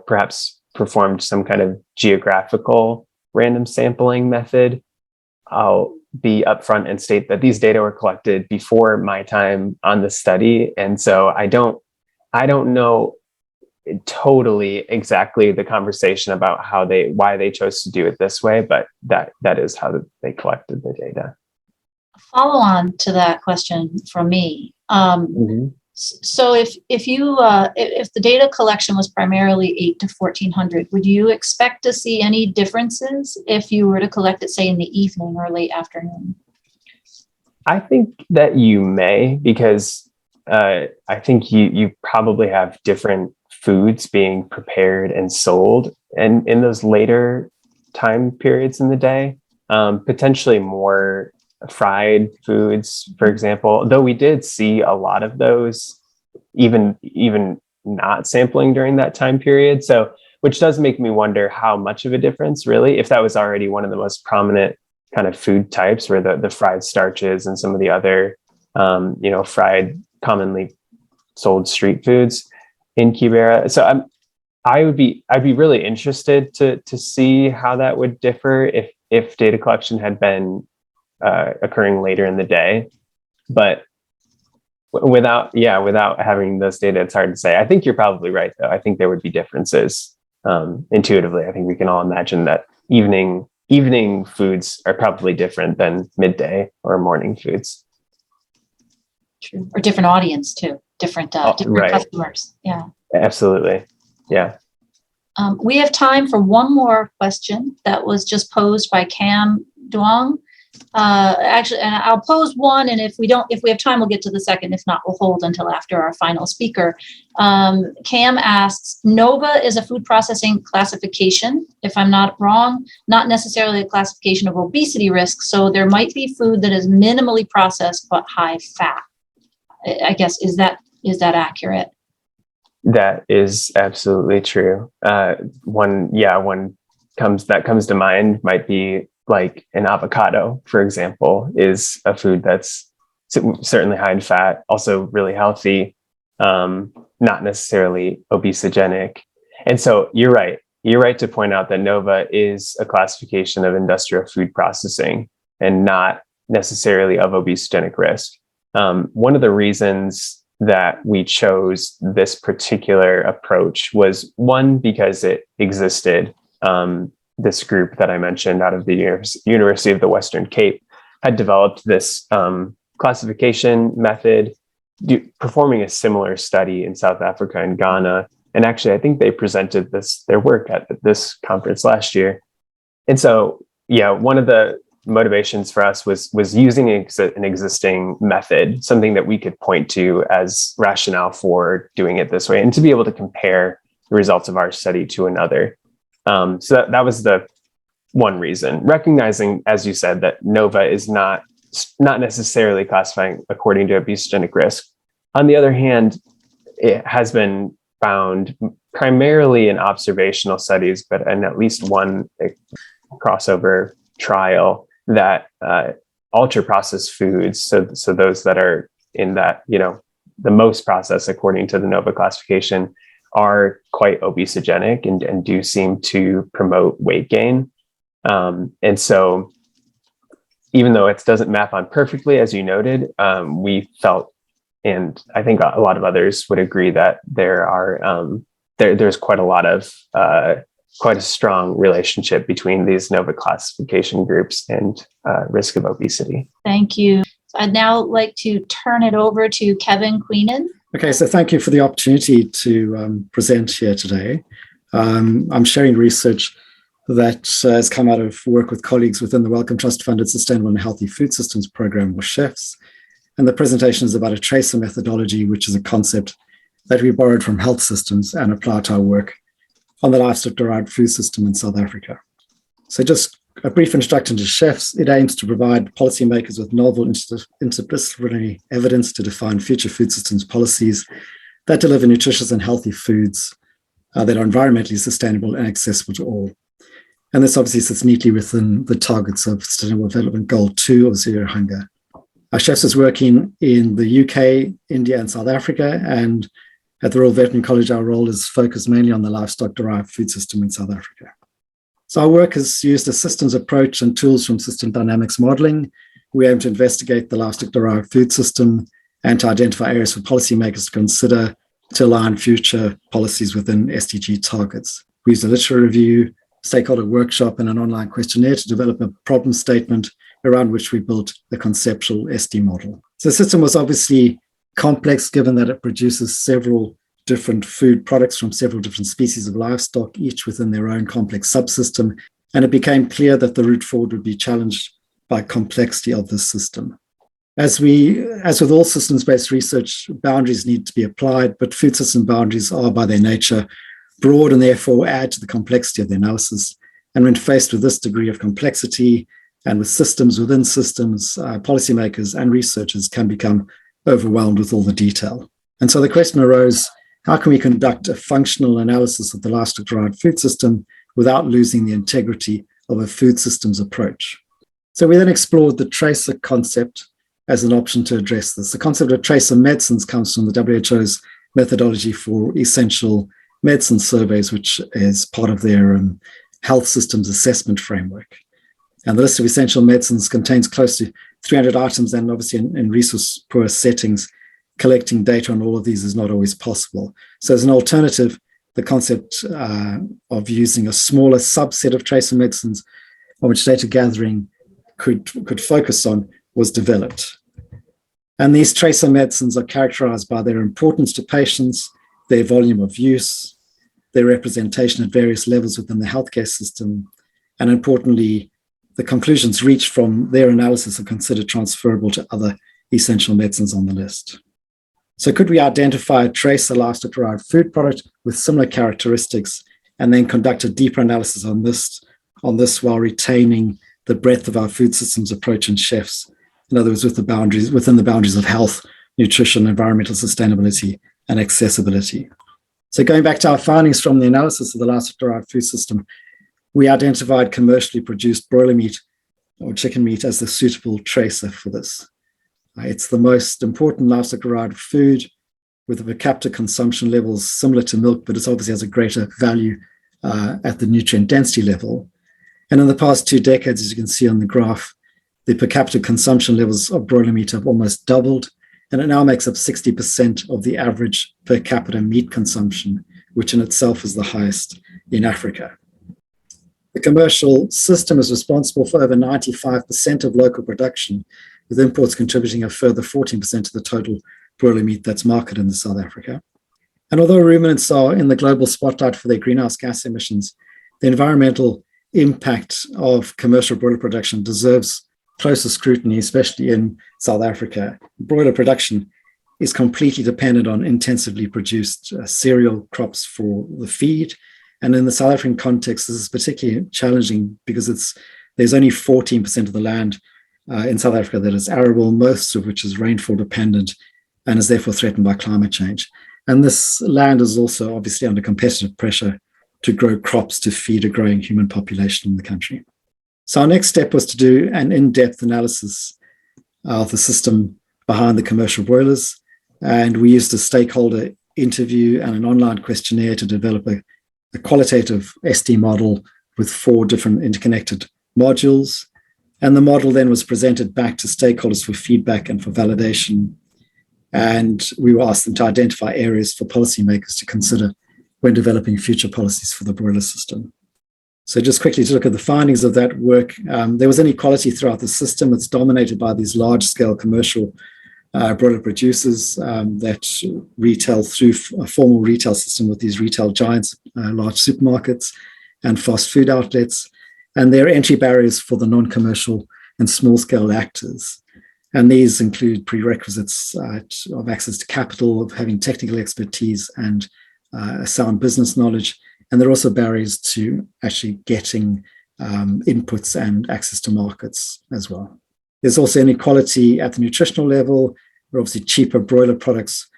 perhaps performed some kind of geographical random sampling method. I'll be upfront and state that these data were collected before my time on the study. And so I don't know totally exactly the conversation about why they chose to do it this way, but that is how they collected the data. Follow on to that question from me. So if the data collection was primarily 8 to 1400, would you expect to see any differences if you were to collect it, say, in the evening or late afternoon? I think that you may, because I think you probably have different foods being prepared and sold and in those later time periods in the day, potentially more fried foods, for example, though we did see a lot of those even not sampling during that time period. So, which does make me wonder how much of a difference really, if that was already one of the most prominent kind of food types, where the fried starches and some of the other, fried commonly sold street foods in Rivera. So I'd be really interested to see how that would differ if data collection had been occurring later in the day. But without having those data, it's hard to say. I think you're probably right, though. I think there would be differences intuitively. I think we can all imagine that evening foods are probably different than midday or morning foods. True. Or different audience too, different right. Customers. Yeah, absolutely. Yeah. We have time for one more question that was just posed by Cam Duong. Actually, and I'll pose one, and if we have time, we'll get to the second. If not, we'll hold until after our final speaker. Cam asks, NOVA is a food processing classification, if I'm not wrong, not necessarily a classification of obesity risk. So there might be food that is minimally processed but high fat. I guess, is that accurate? That is absolutely true. One comes to mind might be like an avocado, for example, is a food that's certainly high in fat, also really healthy, not necessarily obesogenic. And so you're right. You're right to point out that NOVA is a classification of industrial food processing and not necessarily of obesogenic risk. One of the reasons that we chose this particular approach was, one, because it existed. This group that I mentioned out of the University of the Western Cape had developed this classification method, performing a similar study in South Africa and Ghana. And actually, I think they presented their work at this conference last year. And so, one of the motivations for us was using an existing method, something that we could point to as rationale for doing it this way, and to be able to compare the results of our study to another. So that was the one reason, recognizing, as you said, that NOVA is not necessarily classifying according to obesogenic risk. On the other hand, it has been found primarily in observational studies, but in at least one crossover trial, that ultra processed foods, so those that are in that, the most processed according to the NOVA classification, are quite obesogenic and do seem to promote weight gain. And so even though it doesn't map on perfectly, as you noted, we felt, and I think a lot of others would agree, that there's quite a strong relationship between these NOVA classification groups and risk of obesity. Thank you. I'd now like to turn it over to Kevin Queenan. Okay, so thank you for the opportunity to present here today. I'm sharing research that has come out of work with colleagues within the Wellcome Trust-funded Sustainable and Healthy Food Systems program, or chefs. And the presentation is about a tracer methodology, which is a concept that we borrowed from health systems and applied to our work on the livestock-derived food system in South Africa. So just a brief introduction to chefs. It aims to provide policymakers with novel interdisciplinary evidence to define future food systems policies that deliver nutritious and healthy foods that are environmentally sustainable and accessible to all. And this obviously sits neatly within the targets of Sustainable Development Goal 2 of Zero Hunger. Our chefs is working in the UK, India, and South Africa, and at the Royal Veterinary College, our role is focused mainly on the livestock-derived food system in South Africa. So our work has used a systems approach and tools from system dynamics modeling. We aim to investigate the livestock-derived food system and to identify areas for policymakers to consider to align future policies within SDG targets. We used a literature review, stakeholder workshop, and an online questionnaire to develop a problem statement around which we built the conceptual SD model. So the system was obviously complex, given that it produces several different food products from several different species of livestock, each within their own complex subsystem. And it became clear that the route forward would be challenged by complexity of this system. As with all systems-based research, boundaries need to be applied, but food system boundaries are by their nature broad and therefore add to the complexity of the analysis. And when faced with this degree of complexity and with systems within systems, policymakers and researchers can become overwhelmed with all the detail. And so the question arose, how can we conduct a functional analysis of the livestock-derived food system without losing the integrity of a food systems approach? So we then explored the tracer concept as an option to address this. The concept of tracer medicines comes from the WHO's methodology for essential medicine surveys, which is part of their health systems assessment framework. And the list of essential medicines contains close to 300 items, and obviously in resource-poor settings, collecting data on all of these is not always possible. So as an alternative, the concept of using a smaller subset of tracer medicines on which data gathering could focus on was developed. And these tracer medicines are characterized by their importance to patients, their volume of use, their representation at various levels within the healthcare system, and importantly, the conclusions reached from their analysis are considered transferable to other essential medicines on the list. So could we identify a tracer livestock-derived food product with similar characteristics and then conduct a deeper analysis on this while retaining the breadth of our food systems approach and chefs? In other words, within the boundaries of health, nutrition, environmental sustainability, and accessibility. So going back to our findings from the analysis of the livestock-derived food system, we identified commercially produced broiler meat or chicken meat as the suitable tracer for this. It's the most important livestock-derived food with a per capita consumption levels similar to milk, but it obviously has a greater value at the nutrient density level. And in the past 2 decades, as you can see on the graph, the per capita consumption levels of broiler meat have almost doubled, and it now makes up 60% of the average per capita meat consumption, which in itself is the highest in Africa. The commercial system is responsible for over 95% of local production, with imports contributing a further 14% to the total broiler meat that's marketed in South Africa. And although ruminants are in the global spotlight for their greenhouse gas emissions, the environmental impact of commercial broiler production deserves closer scrutiny, especially in South Africa. Broiler production is completely dependent on intensively produced cereal crops for the feed. And in the South African context, this is particularly challenging because there's only 14% of the land in South Africa that is arable, most of which is rainfall dependent and is therefore threatened by climate change. And this land is also obviously under competitive pressure to grow crops to feed a growing human population in the country. So our next step was to do an in-depth analysis of the system behind the commercial broilers. And we used a stakeholder interview and an online questionnaire to develop a qualitative SD model with 4 different interconnected modules. And the model then was presented back to stakeholders for feedback and for validation. And we were asked them to identify areas for policymakers to consider when developing future policies for the broiler system. So just quickly to look at the findings of that work, there was inequality throughout the system. It's dominated by these large-scale commercial broiler producers that retail through a formal retail system with these retail giants, large supermarkets and fast food outlets. And there are entry barriers for the non-commercial and small-scale actors. And these include prerequisites of access to capital, of having technical expertise and a sound business knowledge. And there are also barriers to actually getting inputs and access to markets as well. There's also inequality at the nutritional level, where obviously cheaper broiler products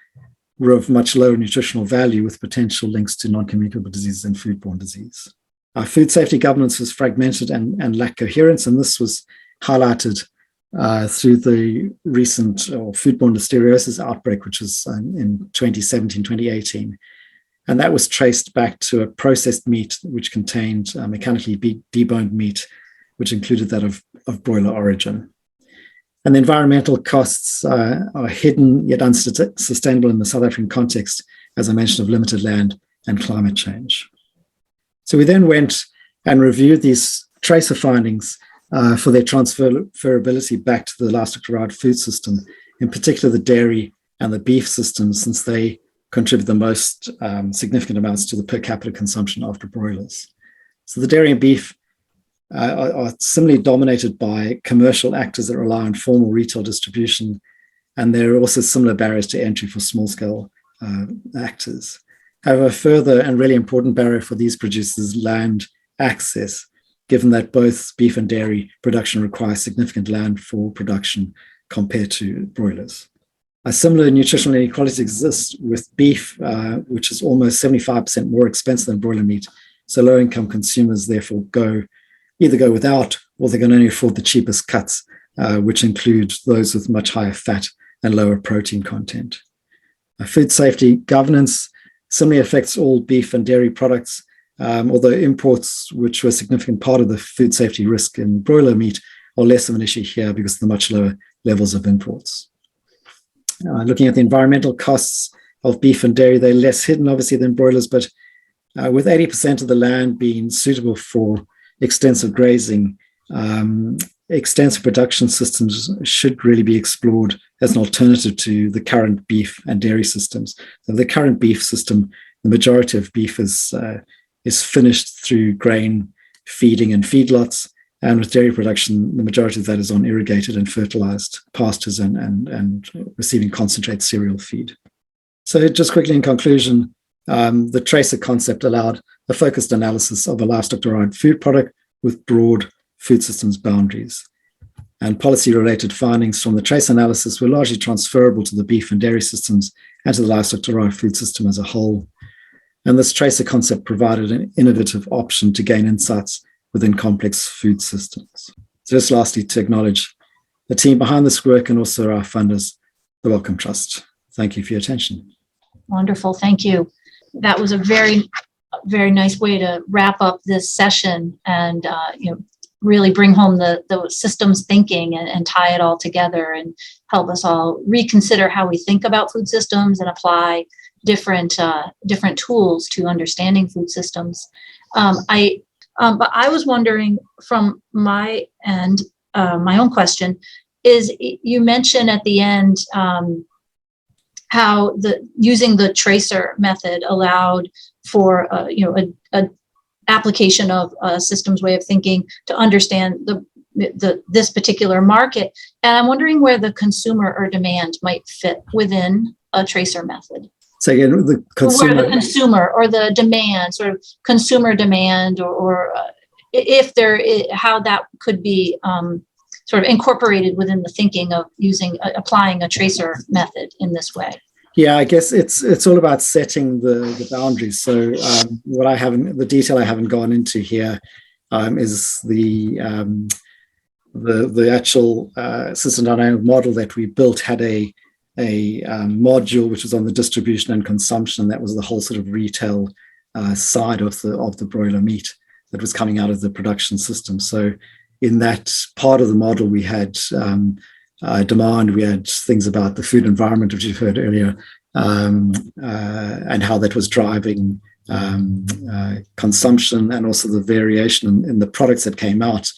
were of much lower nutritional value with potential links to non-communicable diseases and foodborne disease. Our food safety governance was fragmented and lacked coherence, and this was highlighted through the recent foodborne listeriosis outbreak, which was in 2017, 2018. And that was traced back to a processed meat which contained mechanically deboned meat, which included that of broiler origin. And the environmental costs are hidden yet unsustainable in the South African context, as I mentioned, of limited land and climate change. So we then went and reviewed these tracer findings for their transferability back to the livestock-derived food system, in particular the dairy and the beef systems, since they contribute the most significant amounts to the per capita consumption after broilers. So the dairy and beef are similarly dominated by commercial actors that rely on formal retail distribution, and there are also similar barriers to entry for small-scale actors. However, a further and really important barrier for these producers is land access, given that both beef and dairy production requires significant land for production compared to broilers. A similar nutritional inequality exists with beef, which is almost 75% more expensive than broiler meat. So low-income consumers therefore either go without, or they can only afford the cheapest cuts, which include those with much higher fat and lower protein content. Food safety governance similarly affects all beef and dairy products, although imports, which were a significant part of the food safety risk in broiler meat, are less of an issue here because of the much lower levels of imports. Looking at the environmental costs of beef and dairy, they're less hidden, obviously, than broilers, but with 80% of the land being suitable for extensive grazing, extensive production systems should really be explored as an alternative to the current beef and dairy systems. So the current beef system, the majority of beef is finished through grain feeding and feedlots. And with dairy production, the majority of that is on irrigated and fertilized pastures and receiving concentrate cereal feed. So just quickly in conclusion, the tracer concept allowed a focused analysis of a livestock-derived food product with broad food systems boundaries. And policy-related findings from the trace analysis were largely transferable to the beef and dairy systems and to the livestock-derived food system as a whole. And this tracer concept provided an innovative option to gain insights within complex food systems. So just lastly, to acknowledge the team behind this work and also our funders, the Wellcome Trust. Thank you for your attention. Wonderful, thank you. That was a very, very nice way to wrap up this session and really bring home the systems thinking and tie it all together and help us all reconsider how we think about food systems and apply different tools to understanding food systems. But I was wondering from my end, my own question is, you mentioned at the end how using the tracer method allowed for a application of a systems way of thinking to understand this particular market. And I'm wondering where the consumer or demand might fit within a tracer method. So again, the consumer, where the consumer or the demand, sort of consumer demand, or if there is, how that could be sort of incorporated within the thinking of applying a tracer method in this way. Yeah, I guess it's all about setting the boundaries. So the detail I haven't gone into here is the actual system dynamic model that we built had a module which was on the distribution and consumption. That was the whole sort of retail side of the broiler meat that was coming out of the production system. So in that part of the model, we had demand, we had things about the food environment, which you've heard earlier, and how that was driving consumption, and also the variation in the products that came out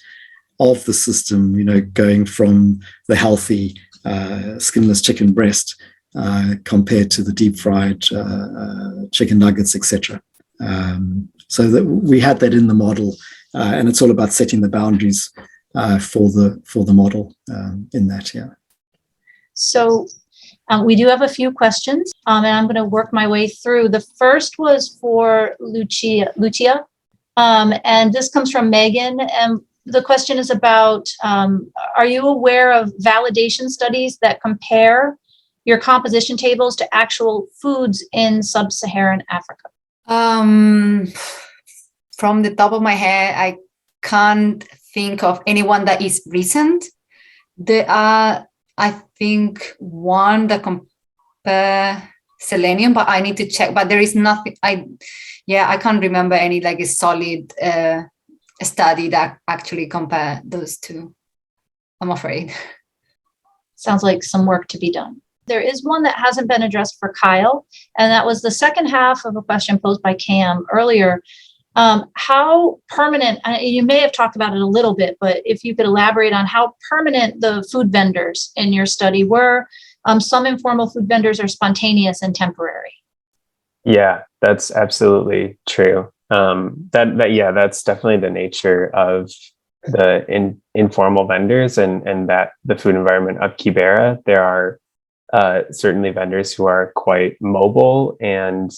of the system, going from the healthy skinless chicken breast compared to the deep fried chicken nuggets, etc. So that we had that in the model, and it's all about setting the boundaries for the model in that. Yeah. So we do have a few questions, and I'm going to work my way through. The first was for Lucia, and this comes from Megan. And the question is about, are you aware of validation studies that compare your composition tables to actual foods in Sub-Saharan Africa? From the top of my head, I can't think of anyone that is recent. There are, I think, one that compare selenium, but I need to check. But there is nothing. I can't remember any like a solid study that actually compare those two, I'm afraid. Sounds like some work to be done. There is one that hasn't been addressed for Kyle, and that was the second half of a question posed by Cam earlier. How permanent, you may have talked about it a little bit, but if you could elaborate on how permanent the food vendors in your study were. Some informal food vendors are spontaneous and temporary. Yeah, that's absolutely true. That's definitely the nature of the informal vendors and that the food environment of Kibera. There are certainly vendors who are quite mobile and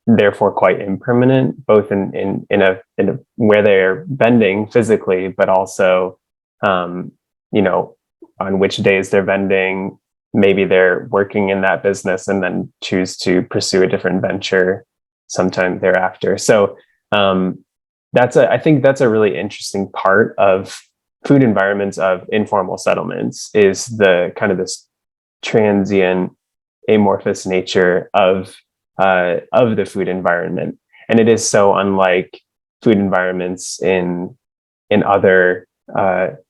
therefore quite impermanent, both in a where they're vending physically, but also, you know, on which days they're vending. Maybe they're working in that business and then choose to pursue a different venture sometime thereafter. So I think that's a really interesting part of food environments of informal settlements, is the kind of this transient, amorphous nature of the food environment. And it is so unlike food environments in other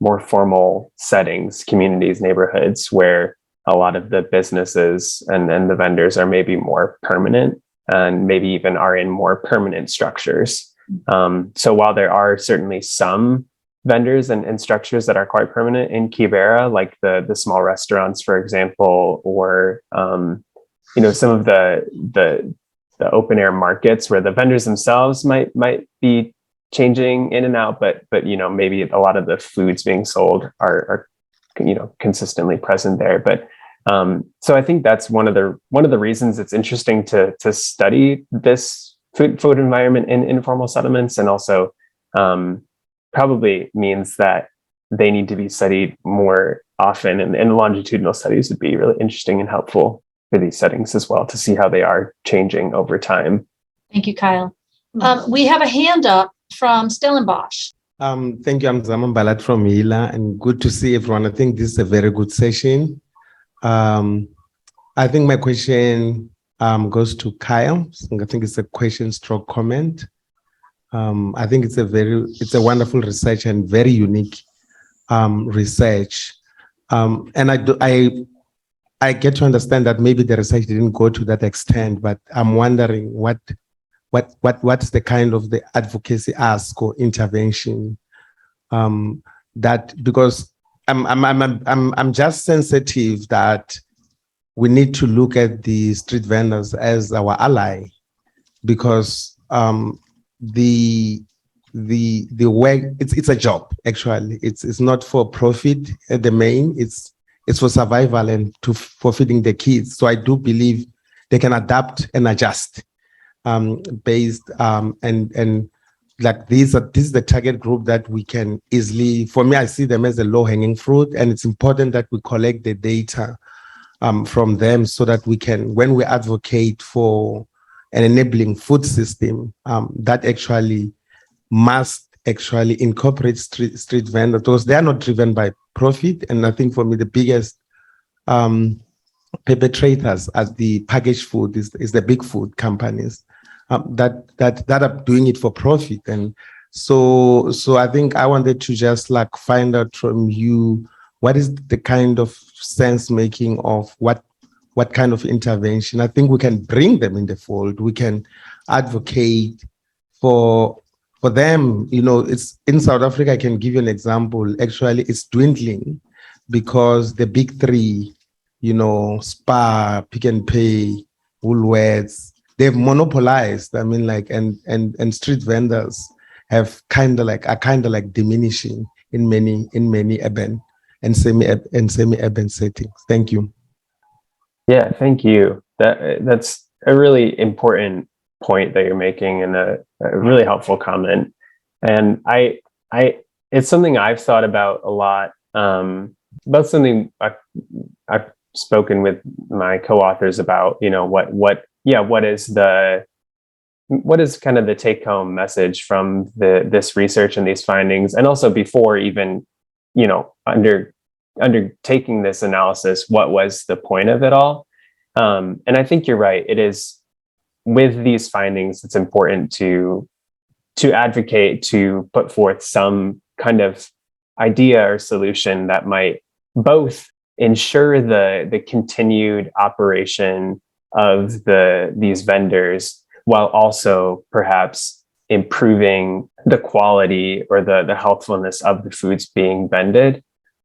more formal settings, communities, neighborhoods, where a lot of the businesses and the vendors are maybe more permanent and maybe even are in more permanent structures. So while there are certainly some vendors and structures that are quite permanent in Rivera, like the small restaurants, for example, or you know, some of the open air markets where the vendors themselves might be changing in and out, but you know, maybe a lot of the foods being sold are you know, consistently present there. But so I think that's one of the reasons it's interesting to study this food environment in informal settlements, and also probably means that they need to be studied more often, and longitudinal studies would be really interesting and helpful for these settings as well, to see how they are changing over time. Thank you, Kyle. We have a hand up from Stellenbosch. Thank you. I'm Zaman Balat from Hila, and good to see everyone. I think this is a very good session. I think my question goes to Kyle. I think it's a question stroke comment. I think it's a wonderful research and very unique research. And I get to understand that maybe the research didn't go to that extent, but I'm wondering what's the kind of the advocacy ask or intervention that, because I'm just sensitive that we need to look at the street vendors as our ally, because the work, it's a job, actually. It's not for profit at the main. It's for survival and for feeding the kids. So I do believe they can adapt and adjust based and like this is the target group that we can easily, for me, I see them as a low-hanging fruit, and it's important that we collect the data from them so that we can, when we advocate for an enabling food system, that actually must actually incorporate street vendors, because they are not driven by profit. And I think for me, the biggest perpetrators as the packaged food is the big food companies that are doing it for profit. And so I think I wanted to just like find out from you, what is the kind of sense making of what kind of intervention? I think we can bring them in the fold. We can advocate for them. You know, it's in South Africa. I can give you an example. Actually, it's dwindling because the big three, you know, Spar, Pick and Pay, Woolworths, they've monopolized. I mean, like, and street vendors have kind of like diminishing in many urban and semi-urban settings. Thank you. Yeah, thank you. That's a really important point that you're making, and a really helpful comment. And it's something I've thought about a lot. About something I've spoken with my co-authors about. You know, what is kind of the take-home message from this research and these findings, and also before even, you know, undertaking this analysis, what was the point of it all? And I think you're right. It is, with these findings, it's important to advocate, to put forth some kind of idea or solution that might both ensure the continued operation of these vendors, while also perhaps improving the quality or the healthfulness of the foods being vended.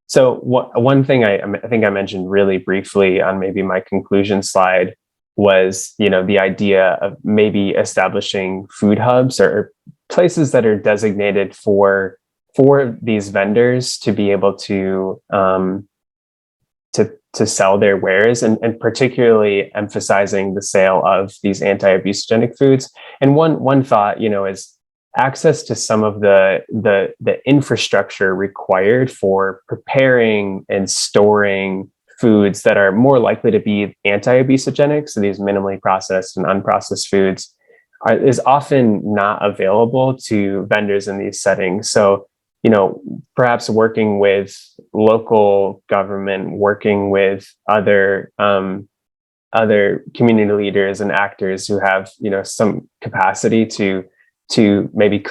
So one thing I think I mentioned really briefly on maybe my conclusion slide was, you know, the idea of maybe establishing food hubs or places that are designated for to sell their wares, and particularly emphasizing the sale of these anti-obesogenic foods. And one thought, is access to some of the infrastructure required for preparing and storing foods that are more likely to be anti-obesogenic, so these minimally processed and unprocessed foods, is often not available to vendors in these settings. So, perhaps working with local government, working with other community leaders and actors who have, some capacity to maybe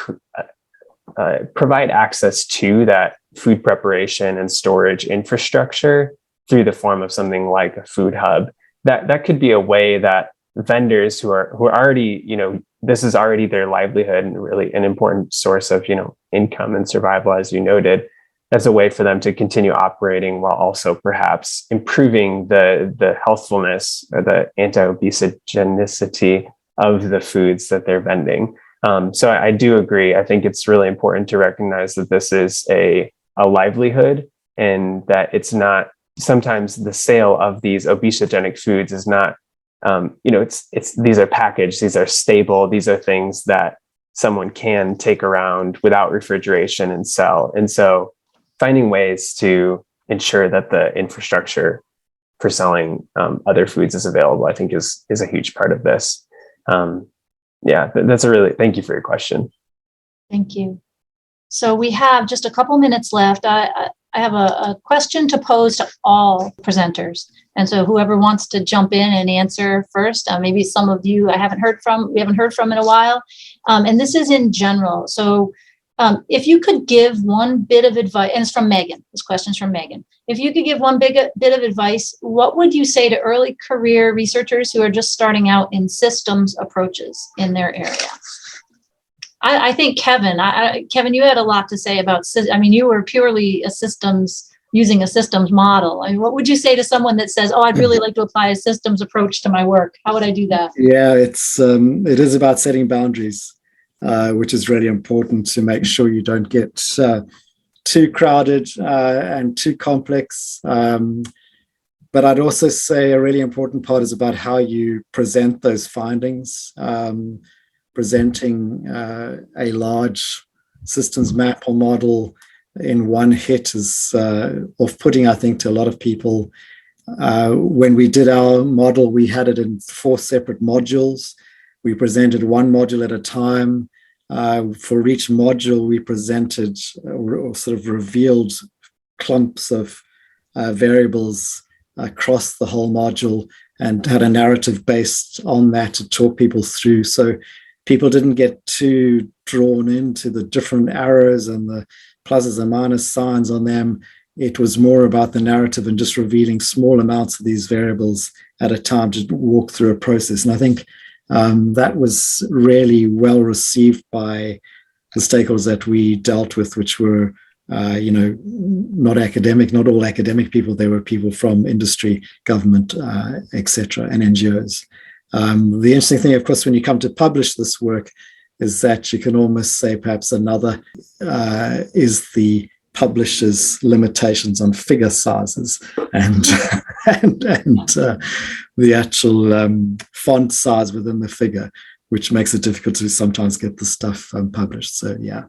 provide access to that food preparation and storage infrastructure through the form of something like a food hub. That could be a way that vendors who are already, this is already their livelihood and really an important source of, income and survival, as you noted, as a way for them to continue operating while also perhaps improving the healthfulness or the anti-obesogenicity of the foods that they're vending. So I do agree. I think it's really important to recognize that this is a livelihood, and that it's not, sometimes the sale of these obesogenic foods is not, these are packaged, these are stable, these are things that someone can take around without refrigeration and sell. And so finding ways to ensure that the infrastructure for selling other foods is available, I think is a huge part of this. Thank you for your question. Thank you. So we have just a couple minutes left. I have a question to pose to all presenters. And so whoever wants to jump in and answer first, maybe some of you we haven't heard from in a while. And this is in general. So if you could give one bit of advice, and it's from Megan, this question's from Megan. If you could give one bit of advice, what would you say to early career researchers who are just starting out in systems approaches in their area? I think Kevin, you had a lot to say about, you were purely using a systems model. What would you say to someone that says, I'd really like to apply a systems approach to my work? How would I do that? Yeah, it is about setting boundaries, which is really important to make sure you don't get too crowded and too complex. But I'd also say a really important part is about how you present those findings. Presenting a large systems map or model in one hit is off-putting, I think, to a lot of people. When we did our model, we had it in 4 separate modules. We presented one module at a time. For each module, we presented or sort of revealed clumps of variables across the whole module and had a narrative based on that to talk people through. So people didn't get too drawn into the different arrows and the pluses and minus signs on them. It was more about the narrative and just revealing small amounts of these variables at a time to walk through a process. And I think that was really well received by the stakeholders that we dealt with, which were, not all academic people. There were people from industry, government, etc., and NGOs. The interesting thing, of course, when you come to publish this work is that you can almost say perhaps another is the publisher's limitations on figure sizes and the actual font size within the figure, which makes it difficult to sometimes get the stuff published. So, yeah.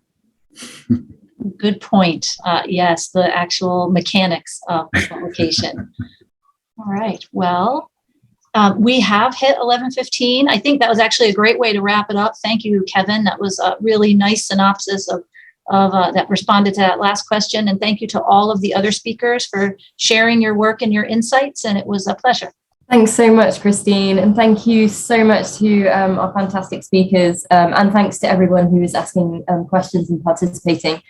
Good point. Yes, the actual mechanics of publication. All right. Well, we have hit 11:15. I think that was actually a great way to wrap it up. Thank you, Kevin. That was a really nice synopsis of that responded to that last question. And thank you to all of the other speakers for sharing your work and your insights. And it was a pleasure. Thanks so much, Christine. And thank you so much to our fantastic speakers. And thanks to everyone who is asking questions and participating.